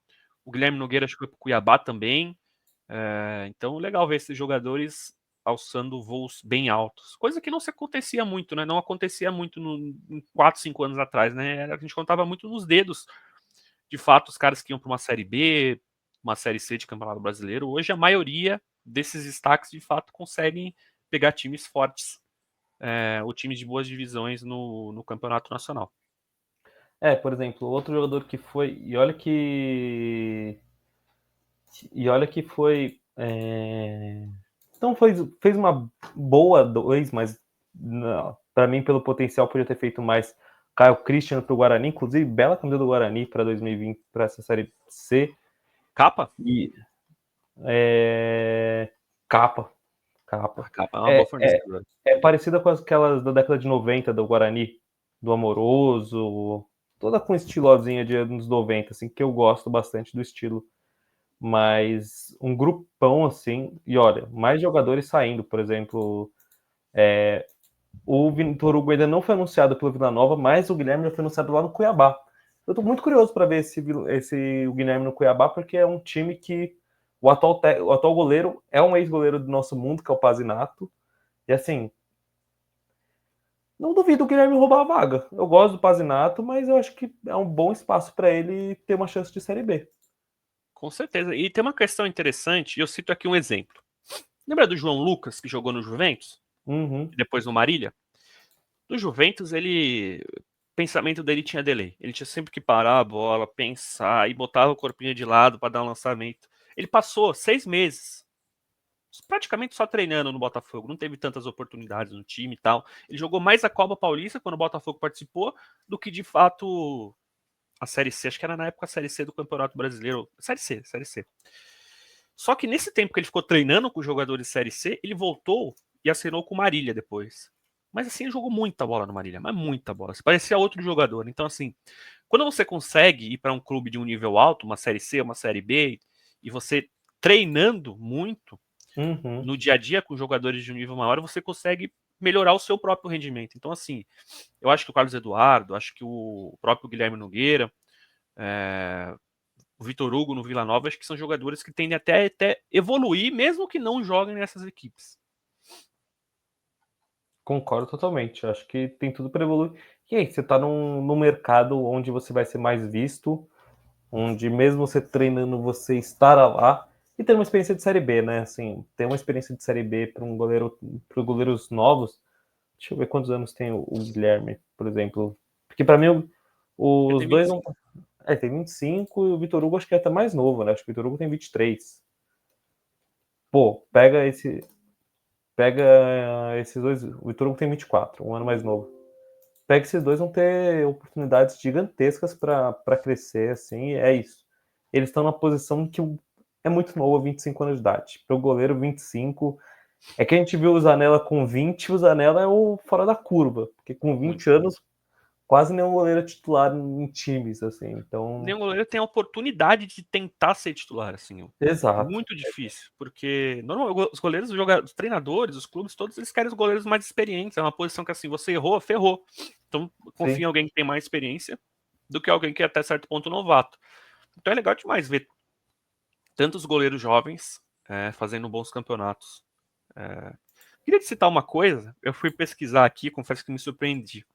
o Guilherme Nogueira acho que foi pro Cuiabá também. Então, legal ver esses jogadores alçando voos bem altos. Coisa que não se acontecia muito, né? Não acontecia muito 4, 5 anos atrás, né? A gente contava muito nos dedos, de fato, os caras que iam para uma Série B, uma Série C de Campeonato Brasileiro. Hoje, a maioria desses destaques, de fato, conseguem pegar times fortes, ou times de boas divisões no Campeonato Nacional. Por exemplo, outro jogador que foi... E olha que foi... Então fez uma boa 2, mas para mim, pelo potencial, podia ter feito mais. Caio Christian para o Guarani, inclusive, bela camisa do Guarani para 2020, para essa Série C. Capa? Capa. A Capa é uma boa fornecedora. Parecida com aquelas da década de 90 do Guarani, do Amoroso, toda com estilozinha de anos 90, assim, que eu gosto bastante do estilo. Mas um grupão assim, e olha, mais jogadores saindo, por exemplo, o Vitor Hugo ainda não foi anunciado pelo Vila Nova, mas o Guilherme já foi anunciado lá no Cuiabá. Eu tô muito curioso para ver o Guilherme no Cuiabá, porque é um time que o atual goleiro é um ex-goleiro do nosso mundo, que é o Pazinato, e assim, não duvido o Guilherme roubar a vaga. Eu gosto do Pazinato, mas eu acho que é um bom espaço para ele ter uma chance de Série B. Com certeza. E tem uma questão interessante, e eu cito aqui um exemplo. Lembra do João Lucas, que jogou no Juventus? Uhum. E depois no Marília? No Juventus, o pensamento dele tinha delay. Ele tinha sempre que parar a bola, pensar, e botava o corpinho de lado para dar um lançamento. Ele passou 6 meses praticamente só treinando no Botafogo, não teve tantas oportunidades no time e tal. Ele jogou mais a Copa Paulista quando o Botafogo participou do que de fato a Série C, acho que era na época a Série C do Campeonato Brasileiro. Série C. Só que nesse tempo que ele ficou treinando com os jogadores de Série C, ele voltou e assinou com o Marília depois. Mas assim, ele jogou muita bola no Marília, mas muita bola. Você parecia outro jogador. Então assim, quando você consegue ir para um clube de um nível alto, uma Série C, uma Série B, e você treinando muito, no dia a dia com jogadores de um nível maior, você consegue melhorar o seu próprio rendimento. Então, assim, eu acho que o Carlos Eduardo, acho que o próprio Guilherme Nogueira, o Vitor Hugo no Vila Nova, acho que são jogadores que tendem até evoluir, mesmo que não joguem nessas equipes. Concordo totalmente. Acho que tem tudo para evoluir. E aí, você está num mercado onde você vai ser mais visto, onde mesmo você treinando, você estará lá e ter uma experiência de Série B, né? Assim, ter uma experiência de Série B para goleiros novos. Deixa eu ver quantos anos tem o Guilherme, por exemplo. Porque para mim, os dois não. Tem 25 e o Vitor Hugo acho que é até mais novo, né? Acho que o Vitor Hugo tem 23. Pô, pega esses dois. O Vitor Hugo tem 24, um ano mais novo. Pega esses dois, vão ter oportunidades gigantescas para crescer, assim, é isso. Eles estão na posição que é muito novo, 25 anos de idade. Para o goleiro, 25. É que a gente viu o Zanella com 20, o Zanella é o fora da curva, porque com 20 anos, quase nenhum goleiro é titular em times, assim, então... Nenhum goleiro tem a oportunidade de tentar ser titular, assim. Exato. Muito difícil, porque normalmente os goleiros, os treinadores, os clubes, todos eles querem os goleiros mais experientes. É uma posição que, assim, você errou, ferrou. Então, confia em alguém que tem mais experiência do que alguém que é até certo ponto novato. Então é legal demais ver tantos goleiros jovens fazendo bons campeonatos. Queria te citar uma coisa, eu fui pesquisar aqui, confesso que me surpreendi.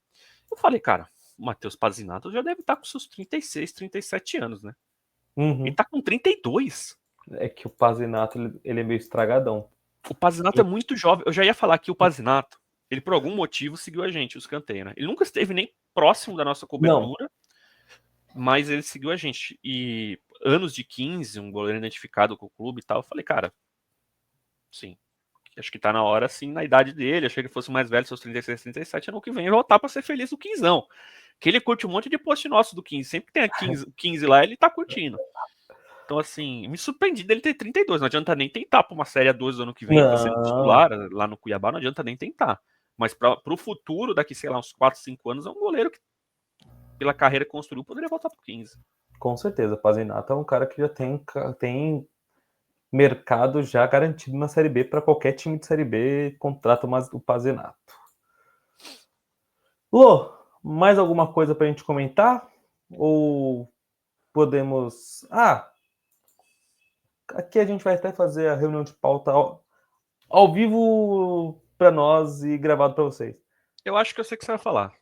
Eu falei, cara, o Matheus Pazinato já deve estar com seus 36, 37 anos, né? Uhum. Ele tá com 32. É que o Pazinato, ele é meio estragadão. O Pazinato é muito jovem. Eu já ia falar que o Pazinato, ele por algum motivo seguiu a gente, os Escanteio, né? Ele nunca esteve nem próximo da nossa cobertura, mas ele seguiu a gente. E anos de 15, um goleiro identificado com o clube e tal, eu falei, cara, sim, acho que tá na hora, sim, na idade dele. Achei que fosse mais velho, seus 36, 37, ano que vem, voltar pra ser feliz no 15ão. Que ele curte um monte de post nosso do 15. Sempre que tem a 15 lá, ele tá curtindo. Então, assim, me surpreendi dele ter 32. Não adianta nem tentar pra uma Série A2 do ano que vem, pra ser titular lá no Cuiabá, não adianta nem tentar. Mas pro futuro, daqui, sei lá, uns 4, 5 anos, é um goleiro que, pela carreira que construiu, poderia voltar pro 15. Com certeza, Pazinato é um cara que já tem mercado já garantido na Série B. Para qualquer time de Série B, contrata o Pazinato. Lô, mais alguma coisa pra gente comentar? Ou podemos... aqui a gente vai até fazer a reunião de pauta ao vivo para nós e gravado para vocês. Eu acho que eu sei o que você vai falar.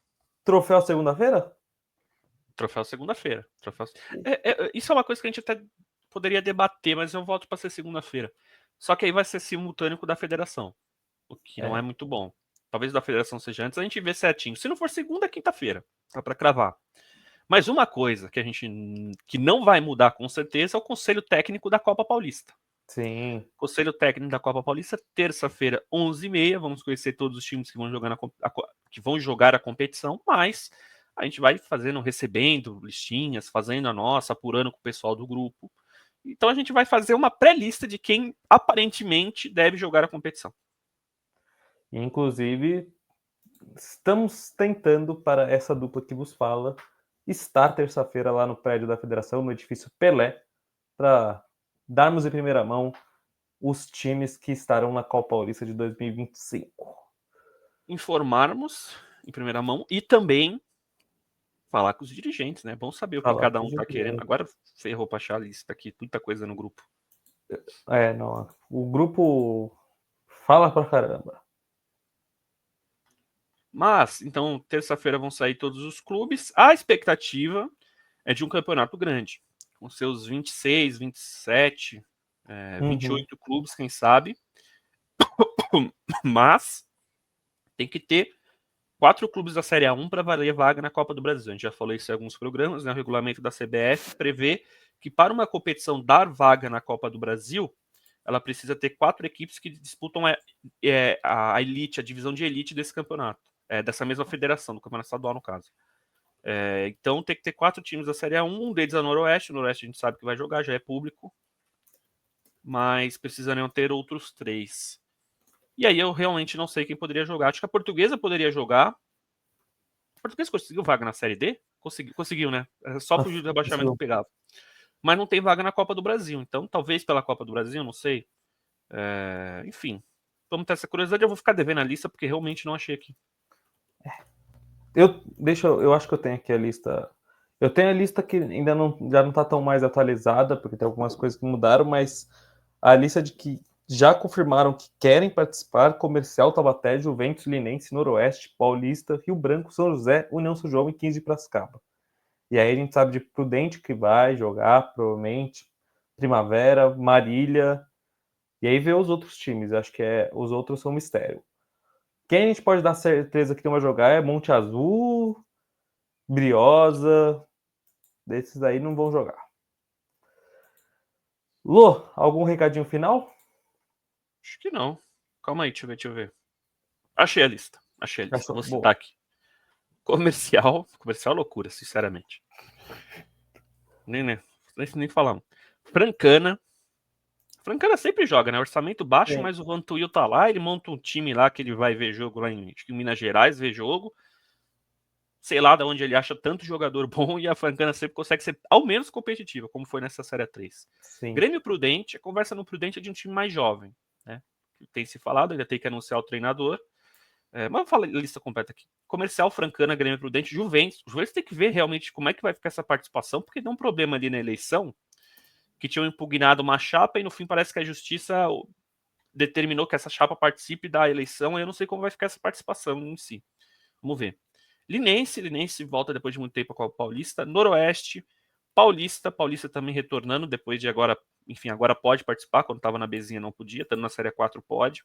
Troféu segunda-feira? Troféu segunda-feira. Isso é uma coisa que a gente até poderia debater, mas eu volto para ser segunda-feira. Só que aí vai ser simultâneo com o da federação, o que não é muito bom. Talvez o da federação seja antes, a gente vê certinho. Se não for segunda, é quinta-feira. Dá para cravar. Mas uma coisa que não vai mudar com certeza é o Conselho Técnico da Copa Paulista. Sim. Conselho Técnico da Copa Paulista, terça-feira, 11h30. Vamos conhecer todos os times que vão jogar a competição, mas a gente vai recebendo listinhas, fazendo a nossa, apurando com o pessoal do grupo. Então a gente vai fazer uma pré-lista de quem aparentemente deve jogar a competição. Inclusive, estamos tentando para essa dupla que vos fala estar terça-feira lá no prédio da Federação, no edifício Pelé, para darmos em primeira mão os times que estarão na Copa Paulista de 2025. Informarmos em primeira mão e também falar com os dirigentes, né? Bom saber o que cada um tá querendo. Agora ferrou pra achar a lista aqui, muita coisa no grupo. Não. O grupo fala pra caramba. Mas, então, terça-feira vão sair todos os clubes. A expectativa é de um campeonato grande, com seus 26, 27, 28 clubes, quem sabe. Mas tem que ter 4 clubes da Série A1 para valer vaga na Copa do Brasil. A gente já falou isso em alguns programas, né? O regulamento da CBF prevê que para uma competição dar vaga na Copa do Brasil, ela precisa ter 4 equipes que disputam a elite, a divisão de elite desse campeonato, dessa mesma federação, do campeonato estadual, no caso. Então tem que ter 4 times da Série A1, um deles é o Noroeste. O Noroeste a gente sabe que vai jogar, já é público, mas precisariam ter outros 3. E aí eu realmente não sei quem poderia jogar. Acho que a Portuguesa poderia jogar. A Portuguesa conseguiu vaga na Série D? Conseguiu, né? Só fugir do rebaixamento que pegava. Mas não tem vaga na Copa do Brasil. Então, talvez pela Copa do Brasil, não sei. Enfim, vamos ter essa curiosidade. Eu vou ficar devendo a lista, porque realmente não achei aqui. Eu acho que eu tenho aqui a lista. Eu tenho a lista que ainda já não está tão mais atualizada, porque tem algumas coisas que mudaram, mas a lista de que já confirmaram que querem participar: Comercial, Taubaté, Juventus, Linense, Noroeste, Paulista, Rio Branco, São José, União São João e 15 de Piracicaba. E aí a gente sabe de Prudente que vai jogar, provavelmente, Primavera, Marília, e aí vê os outros times. Acho que os outros são mistério. Quem a gente pode dar certeza que não vai jogar é Monte Azul, Briosa. Desses aí não vão jogar. Lô, algum recadinho final? Acho que não. Calma aí, deixa eu ver. Achei a lista. Vou citar aqui. Comercial é loucura, sinceramente. Nem falamos. Francana sempre joga, né? Orçamento baixo, mas o Vantuil tá lá, ele monta um time lá que ele vai ver jogo lá em Minas Gerais, ver jogo. Sei lá de onde ele acha tanto jogador bom, e a Francana sempre consegue ser ao menos competitiva, como foi nessa Série 3. Sim. Grêmio Prudente, a conversa no Prudente é de um time mais jovem, né? Tem se falado, ainda tem que anunciar o treinador, Mas vamos falar a lista completa aqui. Comercial, Francana, Grêmio Prudente, Juventus. O Juventus tem que ver realmente como é que vai ficar essa participação, porque deu um problema ali na eleição, que tinham impugnado uma chapa e no fim parece que a justiça determinou que essa chapa participe da eleição, e eu não sei como vai ficar essa participação em si. Vamos ver. Linense volta depois de muito tempo com a Paulista. Noroeste, Paulista também retornando depois de agora, enfim, agora pode participar, quando estava na Bzinha não podia, estando na Série 4 pode.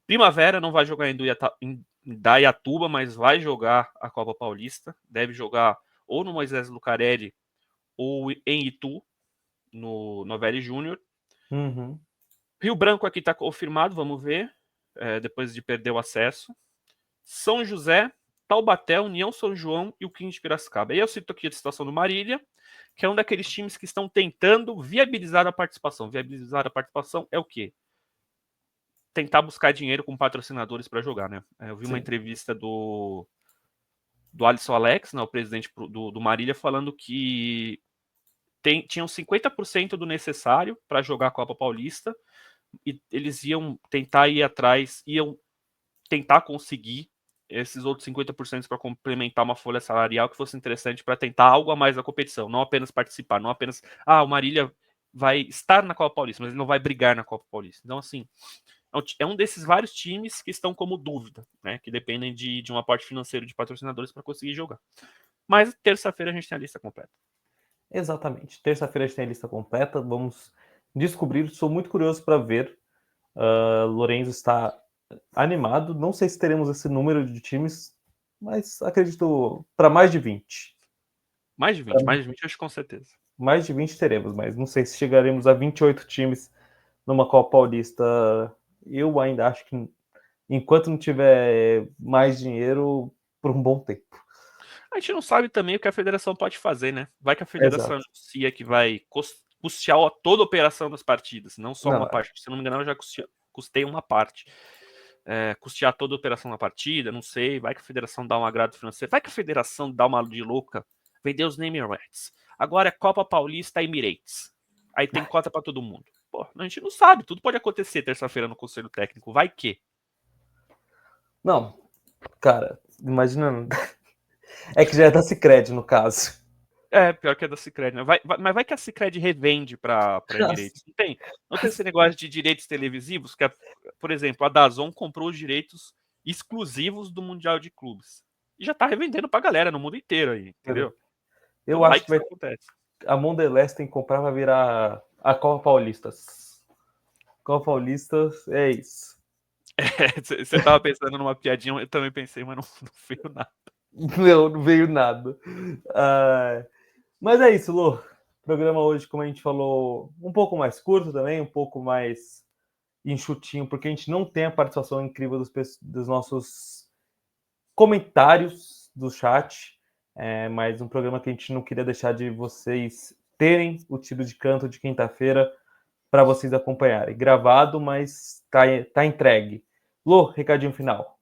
Primavera não vai jogar em Dayatuba, mas vai jogar a Copa Paulista, deve jogar ou no Moisés Lucarelli ou em Itu, no Novelli Júnior. Uhum. Rio Branco aqui está confirmado, vamos ver, depois de perder o acesso. São José, Taubaté, União São João e o 15 de Piracicaba. E eu cito aqui a situação do Marília, que é um daqueles times que estão tentando viabilizar a participação. Viabilizar a participação é o quê? Tentar buscar dinheiro com patrocinadores para jogar, né? Eu vi uma entrevista do Alisson Alex, né, o presidente do Marília, falando que tinham 50% do necessário para jogar a Copa Paulista e eles iam tentar ir atrás, iam tentar conseguir esses outros 50% para complementar uma folha salarial que fosse interessante para tentar algo a mais na competição, não apenas participar, não apenas, o Marília vai estar na Copa Paulista, mas ele não vai brigar na Copa Paulista. Então, assim, é um desses vários times que estão como dúvida, né, que dependem de um aporte financeiro de patrocinadores para conseguir jogar. Mas terça-feira a gente tem a lista completa. Exatamente. Terça-feira a gente tem a lista completa. Vamos descobrir. Sou muito curioso para ver. Lorenzo está animado. Não sei se teremos esse número de times, mas acredito para mais de 20. Mais de 20, mais de 20 acho com certeza. Mais de 20 teremos, mas não sei se chegaremos a 28 times numa Copa Paulista. Eu ainda acho que enquanto não tiver mais dinheiro, por um bom tempo. A gente não sabe também o que a federação pode fazer, né? Vai que a federação anuncia que vai custear toda a operação das partidas, não só uma parte. Se não me engano, eu já custei uma parte. Custear toda a operação da partida, não sei. Vai que a federação dá um agrado financeiro. Vai que a federação dá uma de louca, vender os name rights. Agora é Copa Paulista Emirates. Aí tem cota para todo mundo. Pô, a gente não sabe. Tudo pode acontecer terça-feira no Conselho Técnico. Vai que? Não, cara, imagina. É que já é da Sicredi, no caso. Pior que é da Sicredi, né? Mas vai que a Sicredi revende para Emirates. Não tem esse negócio de direitos televisivos, que, por exemplo, a DAZN comprou os direitos exclusivos do Mundial de Clubes. E já tá revendendo pra galera no mundo inteiro aí, entendeu? Eu acho que acontece. A Mondelez tem que comprar para virar a Copa Paulista. Copa Paulista é isso. Você tava pensando numa piadinha, eu também pensei, mas não veio nada. Não veio nada. Mas é isso, Lô. O programa hoje, como a gente falou, um pouco mais curto também, um pouco mais enxutinho, porque a gente não tem a participação incrível dos nossos comentários do chat, mas um programa que a gente não queria deixar de vocês terem o tiro de canto de quinta-feira para vocês acompanharem. Gravado, mas tá entregue. Lô, recadinho final.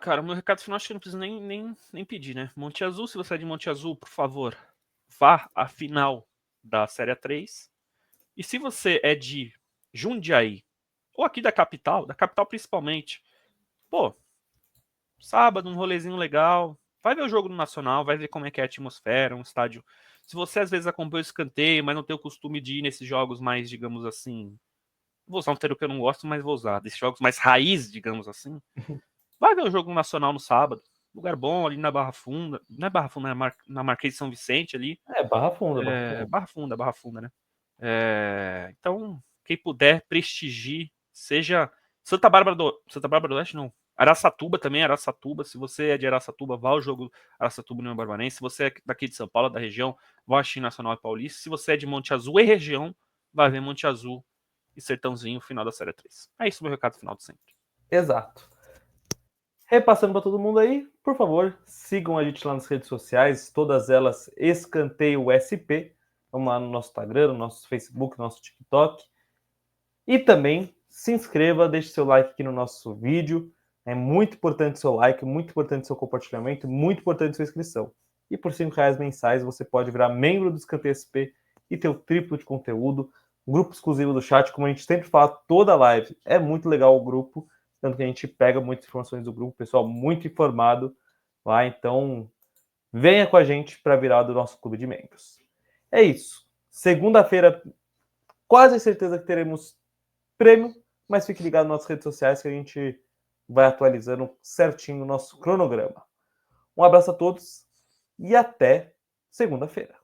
Cara, o meu recado final acho que não precisa nem pedir, né? Monte Azul, se você é de Monte Azul, por favor, vá à final da Série 3. E se você é de Jundiaí, ou aqui da capital principalmente, pô, sábado, um rolezinho legal, vai ver o jogo no Nacional, vai ver como é que é a atmosfera, um estádio. Se você às vezes acompanha o escanteio, mas não tem o costume de ir nesses jogos mais, digamos assim, vou usar um termo que eu não gosto, mas vou usar, desses jogos mais raiz, digamos assim, vai ver o jogo nacional no sábado. Lugar bom ali na Barra Funda. Não é Barra Funda, é na Marquês de São Vicente ali. Barra Funda. Barra Funda, né? Então, quem puder, prestigie. Seja Santa Bárbara do Oeste, não. Araçatuba também, Araçatuba. Se você é de Araçatuba, vá ao jogo Araçatuba União Barbarense. Se você é daqui de São Paulo, da região, vá ao Nacional e Paulista. Se você é de Monte Azul e região, vai ver Monte Azul e Sertãozinho, final da Série 3. É isso o meu recado final de sempre. Exato. Repassando para todo mundo aí, por favor, sigam a gente lá nas redes sociais, todas elas Escanteio SP. Vamos lá no nosso Instagram, no nosso Facebook, no nosso TikTok. E também se inscreva, deixe seu like aqui no nosso vídeo. É muito importante seu like, muito importante seu compartilhamento, muito importante sua inscrição. E por R$5 mensais você pode virar membro do Escanteio SP e ter o triplo de conteúdo, grupo exclusivo do chat, como a gente sempre fala toda live. É muito legal o grupo. tanto que a gente pega muitas informações do grupo, pessoal muito informado lá, então venha com a gente para virar do nosso clube de membros. É isso. Segunda-feira, quase certeza que teremos prêmio, mas fique ligado nas nossas redes sociais que a gente vai atualizando certinho o nosso cronograma. Um abraço a todos e até segunda-feira.